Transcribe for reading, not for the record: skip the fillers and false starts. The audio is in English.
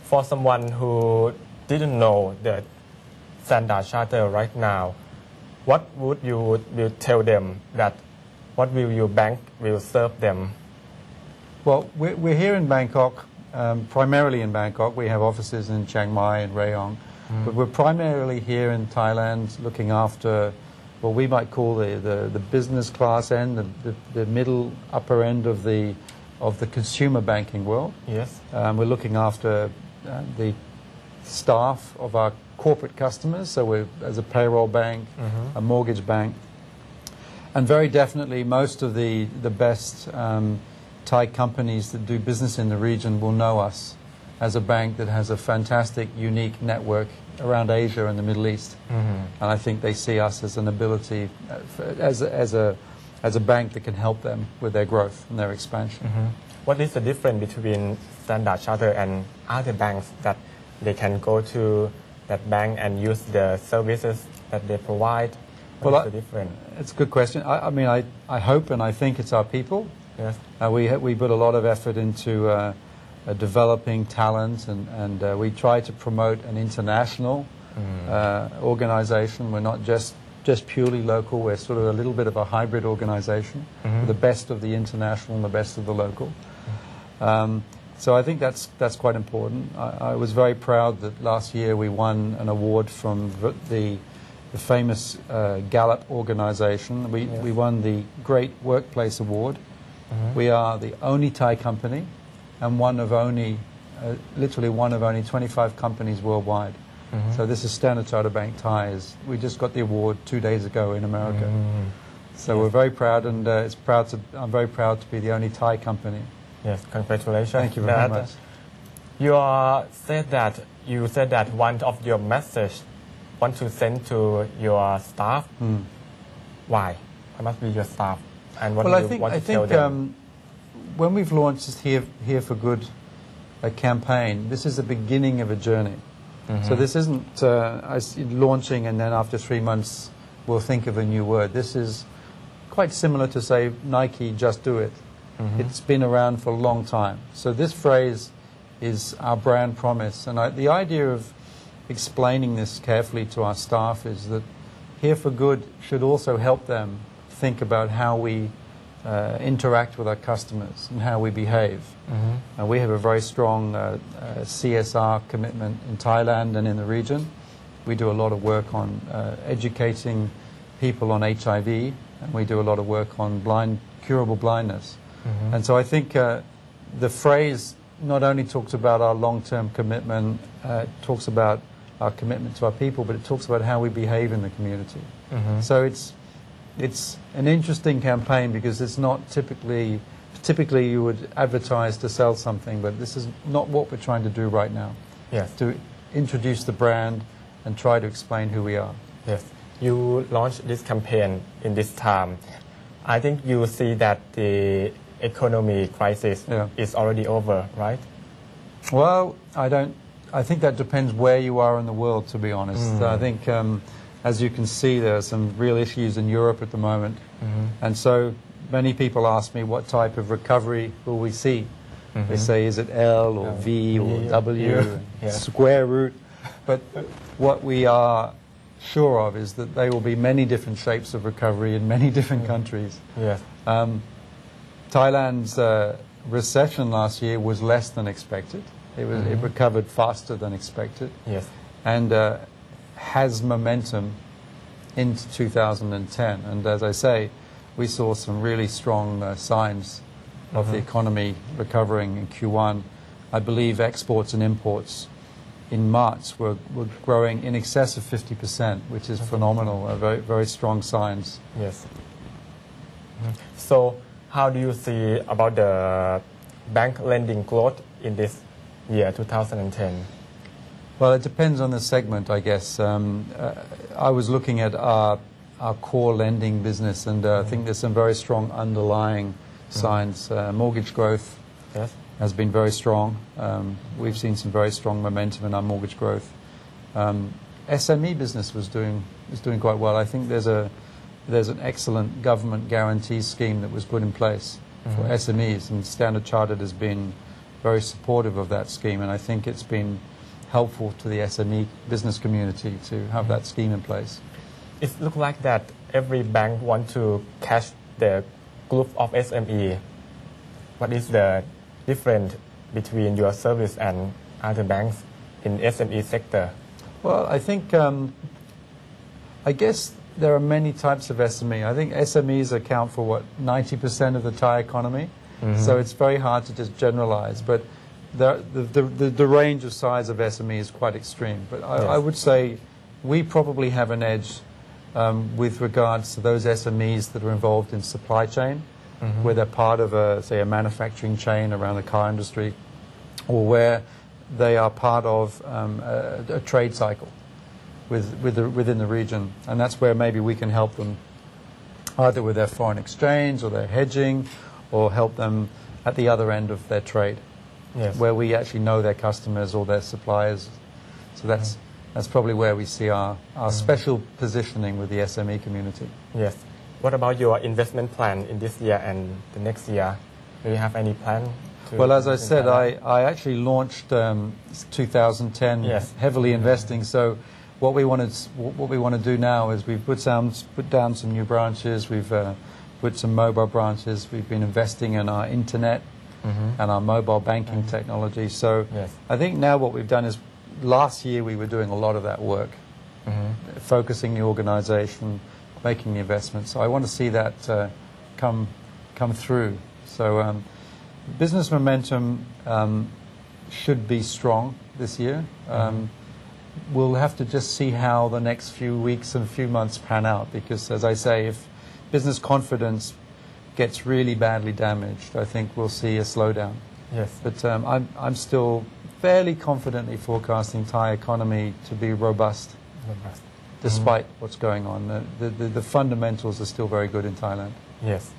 For someone who didn't know the Standard Charter right now, what would you tell them that what will your bank will serve them? Well, we're here in Bangkok, primarily in Bangkok. We have offices in Chiang Mai and Rayong, but we're primarily here in Thailand looking after what we might call the business class end, the middle upper end of the consumer banking world. Yes. We're looking after the staff of our corporate customers, so we're as a payroll bank, a mortgage bank, and very definitely most of the best Thai companies that do business in the region will know us as a bank that has a fantastic, unique network around Asia and the Middle East. And I think they see us as an ability, as a bank that can help them with their growth and their expansion. What is the difference between Standard Charter and other banks that they can go to that bank and use the services that they provide? What is the difference? It's a good question. I mean, I hope and I think it's our people. Yes. We put a lot of effort into developing talent, and we try to promote an international organization. We're not just purely local. We're sort of a little bit of a hybrid organization, with the best of the international and the best of the local. So I think that's quite important. I was very proud that last year we won an award from the famous Gallup organization. We won the Great Workplace Award. We are the only Thai company and literally one of only 25 companies worldwide. So this is Standard Chartered Bank Thai. We just got the award 2 days ago in America. So we're very proud, and I'm very proud to be the only Thai company. Yes, congratulations. Thank you very much. You said that one of your message want to send to your staff. Why? What must be your staff? And what Well, do you want to I tell think them? when we've launched this Here for Good campaign, this is the beginning of a journey. So this isn't launching and then after 3 months we'll think of a new word. This is quite similar to say Nike, just do it. It's been around for a long time. So this phrase is our brand promise. And the idea of explaining this carefully to our staff is that Here for Good should also help them think about how we interact with our customers and how we behave. We have a very strong CSR commitment in Thailand and in the region. We do a lot of work on educating people on HIV, and we do a lot of work on curable blindness. And so I think the phrase not only talks about our long-term commitment, talks about our commitment to our people, but it talks about how we behave in the community. So it's an interesting campaign because it's not typically you would advertise to sell something, but this is not what we're trying to do right now. Yes. To introduce the brand and try to explain who we are. Yes. You launched this campaign in this time. I think you see that the economy crisis is already over, right? Well, I think that depends where you are in the world, to be honest. I think as you can see, there are some real issues in Europe at the moment. And so many people ask me, what type of recovery will we see? They say, is it L or V or W, square root? But what we are sure of is that there will be many different shapes of recovery in many different countries. Yes. Thailand's recession last year was less than expected. It recovered faster than expected. Yes. And has momentum into 2010. And as I say, we saw some really strong signs of the economy recovering in Q1. I believe exports and imports in March were growing in excess of 50%, which is phenomenal, very, very strong signs. Yes. So how do you see about the bank lending growth in this year, 2010? Well, it depends on the segment, I guess. I was looking at our core lending business, and I think there's some very strong underlying signs. Mortgage growth has been very strong. We've seen some very strong momentum in our mortgage growth. SME business was doing quite well. I think there's an excellent government guarantee scheme that was put in place for SMEs, and Standard Chartered has been very supportive of that scheme, and I think it's been helpful to the SME business community to have that scheme in place. It looks like that every bank want to catch the group of SME. What is the difference between your service and other banks in SME sector? Well, I think, I guess there are many types of SME. I think SMEs account for, 90% of the Thai economy. So it's very hard to just generalize. But the range of size of SME is quite extreme. But I would say we probably have an edge with regards to those SMEs that are involved in supply chain, where they're part of, say, a manufacturing chain around the car industry, or where they are part of a trade cycle within the region. And that's where maybe we can help them either with their foreign exchange or their hedging, or help them at the other end of their trade, where we actually know their customers or their suppliers. So that's probably where we see our special positioning with the SME community. Yes. What about your investment plan in this year and the next year? Do you have any plan? Well, as I said, I actually launched 2010 heavily investing. So what we want to do now is we've put down some new branches. We've put some mobile branches. We've been investing in our internet and our mobile banking technology. So I think now what we've done is last year we were doing a lot of that work, focusing the organization, making the investments. So I want to see that come through. So business momentum should be strong this year. We'll have to just see how the next few weeks and few months pan out, because, as I say, if business confidence gets really badly damaged, I think we'll see a slowdown. Yes. But I'm still fairly confidently forecasting Thai economy to be robust, despite what's going on. The fundamentals are still very good in Thailand. Yes.